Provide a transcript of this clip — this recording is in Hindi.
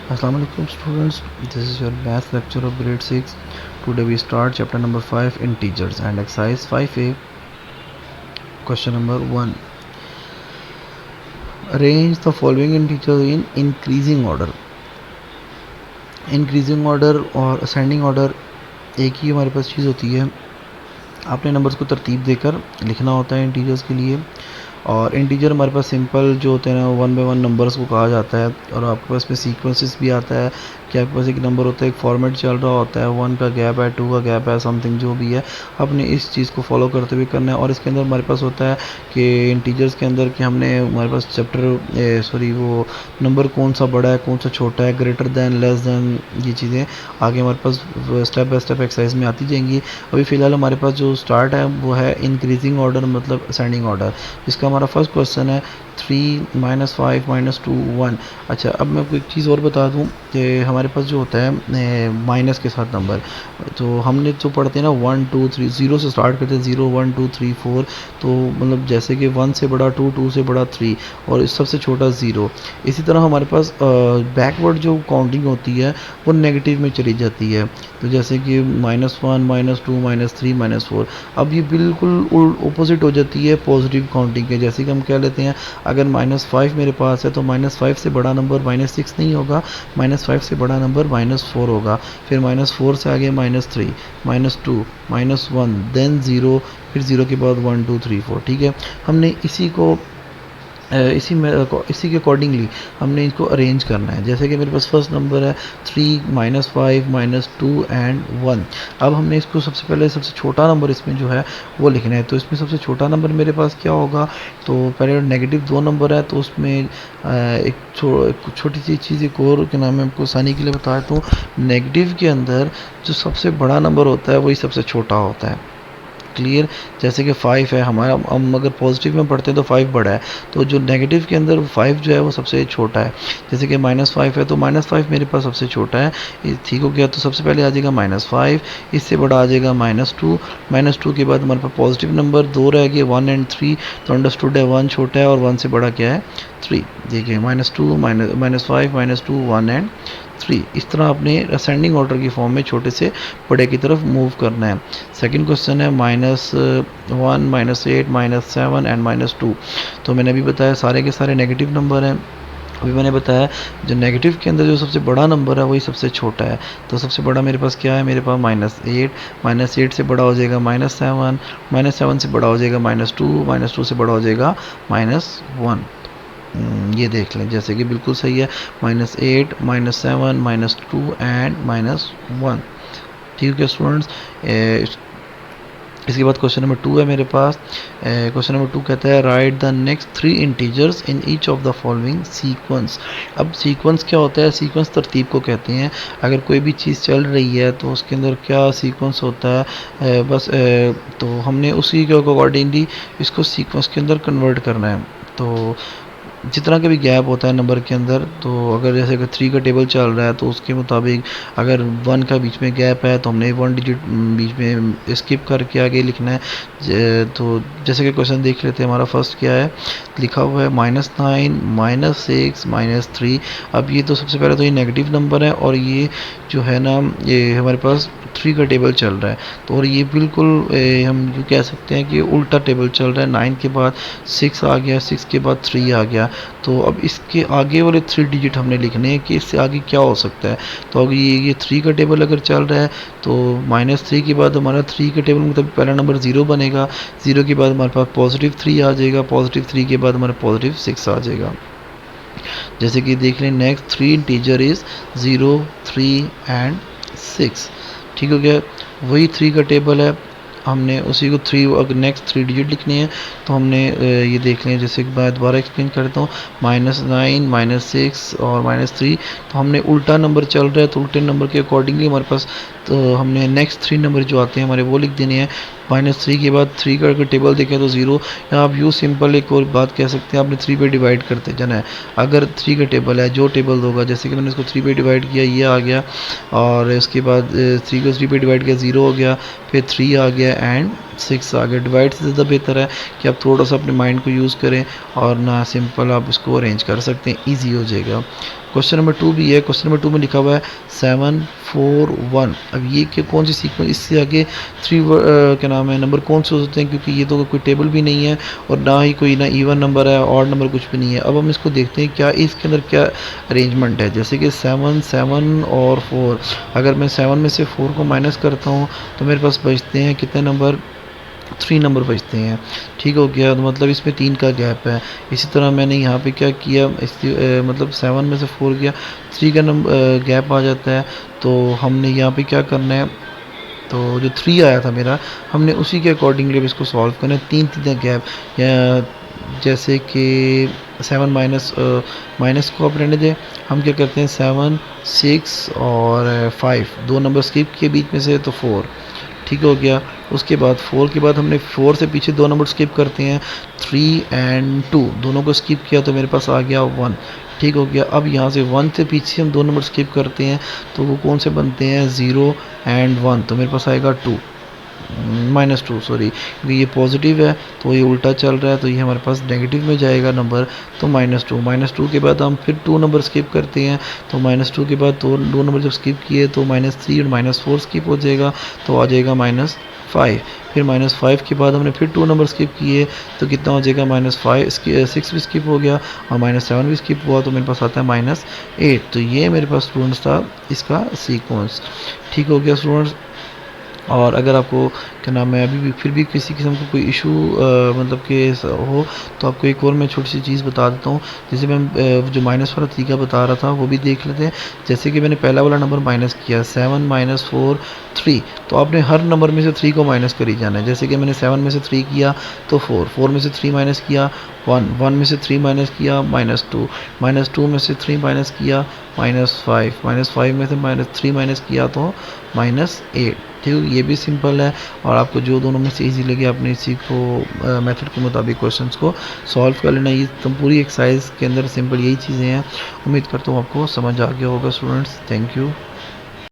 Assalamu alaikum students, this is your math lecture of grade 6. Today we start chapter number 5 integers and exercise 5a. Question number 1. Arrange the following integers in increasing order. Increasing order और ascending order एक ही हमारे पास चीज़ होती है. आपने नंबर्स को तरतीब देकर लिखना होता है इंटीजर्स के लिए. और इंटीजर हमारे पास सिंपल जो होते हैं ना, वन बाय वन नंबर्स को कहा जाता है. और आपके पास में सीक्वेंसेस भी आता है कि आपके पास एक नंबर होता है, एक फॉर्मेट चल रहा होता है, 1 का गैप है, 2 का गैप है, समथिंग जो भी है, आपने इस चीज़ को फॉलो करते हुए करना है. और इसके अंदर हमारे पास होता है कि इंटीजर्स के अंदर कि हमने हमारे पास वो नंबर कौन सा बड़ा है, कौन सा छोटा है, ग्रेटर दैन, लेस दैन, ये चीज़ें आगे हमारे पास स्टेप बाय स्टेप एक्सरसाइज में आती जाएंगी. अभी फ़िलहाल हमारे पास जो स्टार्ट है वो है इंक्रीजिंग ऑर्डर, मतलब असेंडिंग ऑर्डर. इसका हमारा फर्स्ट क्वेश्चन है 3 -5 -2 1. अच्छा, अब मैं आपको एक चीज़ और बता दूं कि हमारे पास जो होता है माइनस के साथ नंबर, तो हमने जो पढ़ते हैं ना 1 2 3, 0 से स्टार्ट करते हैं, 0 1 2 3 4. तो मतलब जैसे कि 1 से बड़ा 2, 2 से बड़ा 3 और इस सबसे छोटा 0. इसी तरह हमारे पास बैकवर्ड जो काउंटिंग होती है वो नेगेटिव में चली जाती है. तो जैसे कि -1 -2 -3 -4. अब ये बिल्कुल ऑपोजिट हो जाती है पॉजिटिव काउंटिंग के. जैसे कि हम कह लेते हैं अगर -5 मेरे पास है तो -5 से बड़ा नंबर -6 नहीं होगा, -5 से बड़ा नंबर -4 होगा, फिर -4 से आगे -3 -2 -1 देन 0, फिर 0 के बाद 1 2 3 4. ठीक है, हमने इसी के अकॉर्डिंगली हमने इसको अरेंज करना है. जैसे कि मेरे पास फर्स्ट नंबर है 3 -5 -2 एंड 1. अब हमने इसको सबसे पहले सबसे छोटा नंबर इसमें जो है वो लिखना है. तो इसमें सबसे छोटा नंबर मेरे पास क्या होगा, तो पहले नेगेटिव 2 नंबर है, तो उसमें एक छोटी सी चीज़ एक और के नाम है, आपको आसानी के लिए बता देता हूँ. नेगेटिव के अंदर जो सबसे बड़ा नंबर होता है वही सबसे छोटा होता है. क्लियर. जैसे कि 5 है हमारा, हम अगर पॉजिटिव में पढ़ते हैं तो 5 बड़ा है, तो जो नेगेटिव के अंदर 5 जो है वो सबसे छोटा है. जैसे कि -5 है तो -5 मेरे पास सबसे छोटा है. ठीक हो गया, तो सबसे पहले आ जाएगा -5, इससे बड़ा आ जाएगा -2. -2 के बाद हमारे पास पॉजिटिव नंबर 2 रह गए, 1 एंड 3. तो अंडरस्टूड है 1 छोटा है और 1 से बड़ा क्या है, 3. देखिए -2 -5 -2 1 एंड 3. इस तरह आपने असेंडिंग ऑर्डर की फॉर्म में छोटे से बड़े की तरफ मूव करना है. सेकंड क्वेश्चन है -1 -8 -7 एंड -2. तो मैंने अभी बताया सारे के सारे नेगेटिव नंबर हैं. अभी मैंने बताया जो नेगेटिव के अंदर जो सबसे बड़ा नंबर है वही सबसे छोटा है. तो सबसे बड़ा मेरे पास क्या है, मेरे पास -8 से बड़ा हो जाएगा -7 से बड़ा हो जाएगा -2 से बड़ा हो जाएगा -1. ये देख लें, जैसे कि बिल्कुल सही है, -8 -7 -2 एंड -1. ठीक है स्टूडेंट्स. इसके बाद क्वेश्चन नंबर 2 है मेरे पास. क्वेश्चन नंबर 2 कहता है right the next 3 integers in each of the following sequence. अब सीक्वेंस क्या होता है, सीक्वेंस तरतीब को कहते हैं. अगर कोई भी चीज़ चल रही है तो उसके अंदर क्या सीक्वेंस होता है, तो हमने उसी के अकॉर्डिंगली इसको सीक्वेंस के अंदर कन्वर्ट करना है. तो जितना का भी गैप होता है नंबर के अंदर, तो अगर जैसे अगर 3 का टेबल चल रहा है तो उसके मुताबिक अगर 1 का बीच में गैप है तो हमने 1 डिजिट बीच में स्किप करके आगे लिखना है. तो जैसे कि क्वेश्चन देख लेते हैं, हमारा फर्स्ट क्या है, लिखा हुआ है -9 -6 -3. अब ये तो सबसे पहले तो ये नेगेटिव नंबर है और ये जो है ना, ये हमारे पास 3 का टेबल चल रहा है. तो और ये बिल्कुल हम ये कह सकते हैं कि उल्टा टेबल चल रहा है. 9 के बाद 6 आ गया, 6 के बाद 3 आ गया. तो अब इसके आगे वाले 3 डिजिट हमने लिखने हैं कि इससे आगे क्या हो सकता है. तो अगर ये 3 का टेबल अगर चल रहा है तो -3 के बाद हमारा 3 के टेबल मतलब पहला नंबर 0 बनेगा, 0 के बाद हमारे पास +3 आ जाएगा, +3 के बाद हमारे +6 आ जाएगा. जैसे कि देख लें, नेक्स्ट 3 इंटीजर इज़ 0 3 एंड 6. ठीक हो गया, वही 3 का टेबल है, हमने उसी को 3 अगर नेक्स्ट 3 डिजिट लिखनी है तो हमने ये देख लें. जैसे कि मैं दोबारा एक्सप्लेन करता हूँ, -9 -6 और -3. तो हमने उल्टा नंबर चल रहा है तो उल्टे नंबर के अकॉर्डिंगली हमारे पास, तो हमने नेक्स्ट 3 नंबर जो आते हैं हमारे वो लिख देने हैं. -3 के बाद 3 का अगर टेबल देखें तो 0. या आप यूँ सिंपल एक और बात कह सकते हैं, आपने 3 पे डिवाइड करते जाना है. अगर 3 का टेबल है, जो टेबल होगा, जैसे कि मैंने इसको 3 पे डिवाइड किया, ये आ गया, और इसके बाद 3 को 3 पे डिवाइड किया, 0 हो गया, फिर 3 आ गया एंड 6 आ गया। डिवाइड से ज़्यादा बेहतर है कि आप थोड़ा सा अपने माइंड को यूज़ करें और ना सिंपल आप इसको अरेंज कर सकते हैं, ईजी हो जाएगा। क्वेश्चन नंबर 2 भी है। क्वेश्चन नंबर 2 में लिखा हुआ है 7 4 1। अब ये कि कौन सी सीक्वेंस, इससे आगे क्या नाम है, नंबर कौन से हो सकते हैं, क्योंकि ये तो कोई टेबल भी नहीं है और ना ही कोई ना इवन नंबर है ऑड नंबर कुछ भी नहीं है। अब हम इसको देखते हैं क्या इसके अंदर क्या अरेंजमेंट है। जैसे कि 7 7 और 4, अगर मैं 7 में से 4 को माइनस करता हूँ तो मेरे पास बचते हैं कितने नंबर, 3 नंबर बचते हैं। ठीक हो गया, तो मतलब इसमें 3 का गैप है। इसी तरह मैंने यहाँ पे क्या किया, मतलब 7 में से 4 गया, 3 का नंबर गैप आ जाता है। तो हमने यहाँ पे क्या करना है, तो जो 3 आया था मेरा, हमने उसी के अकॉर्डिंगली अब इसको सॉल्व करना है। 3 3 गैप, या जैसे कि 7 माइनस को आप रहने दें, हम क्या करते हैं 7 6 और 5, 2 नंबर स्किप किए बीच में से, तो 4। ठीक हो गया। उसके बाद 4 के बाद हमने 4 से पीछे 2 नंबर स्किप करते हैं, 3 एंड 2, दोनों को स्किप किया तो मेरे पास आ गया 1। ठीक हो गया। अब यहाँ से 1 से पीछे हम 2 नंबर स्किप करते हैं तो वो कौन से बनते हैं, 0 एंड 1, तो मेरे पास आएगा 2 -2, सॉरी, क्योंकि ये पॉजिटिव है तो ये उल्टा चल रहा है, तो ये हमारे पास नेगेटिव में जाएगा नंबर, तो -2 के बाद हम फिर 2 नंबर स्किप करते हैं, तो -2 के बाद दो नंबर जब स्किप किए तो -3 और -4 स्किप हो जाएगा, तो आ जाएगा -5। फिर -5 के बाद हमने फिर 2 नंबर स्किप किए तो कितना हो जाएगा, -5, 6 भी स्किप हो गया और -7 भी स्किप हुआ, तो मेरे पास आता है -8। तो ये मेरे पास स्टूडेंट्स था इसका सीक्वेंस। ठीक हो गया स्टूडेंट्स। और अगर आपको क्या नाम है अभी भी फिर भी किसी किस्म का कोई इशू मतलब कि हो, तो आपको एक और मैं छोटी सी चीज़ बता देता हूँ। जैसे मैं जो माइनस वाला तरीका बता रहा था वो भी देख लेते हैं। जैसे कि मैंने पहला वाला नंबर माइनस किया 7 -4 3, तो आपने हर नंबर में से 3 को माइनस करी जाना है। जैसे कि मैंने 7 में से 3 किया तो 4, 4 में से 3 माइनस किया 1, 1 में से 3 माइनस किया -2, -2 में से 3 माइनस किया -5, -5 में से -3 माइनस किया तो -8। ठीक है, ये भी सिंपल है और आपको जो दोनों में से इजी लगे आपने इसी को मेथड के मुताबिक क्वेश्चंस को सॉल्व कर लेना। ये तो पूरी एक्सरसाइज के अंदर सिंपल यही चीज़ें हैं। उम्मीद करता हूँ आपको समझ आ गया होगा स्टूडेंट्स। Thank you.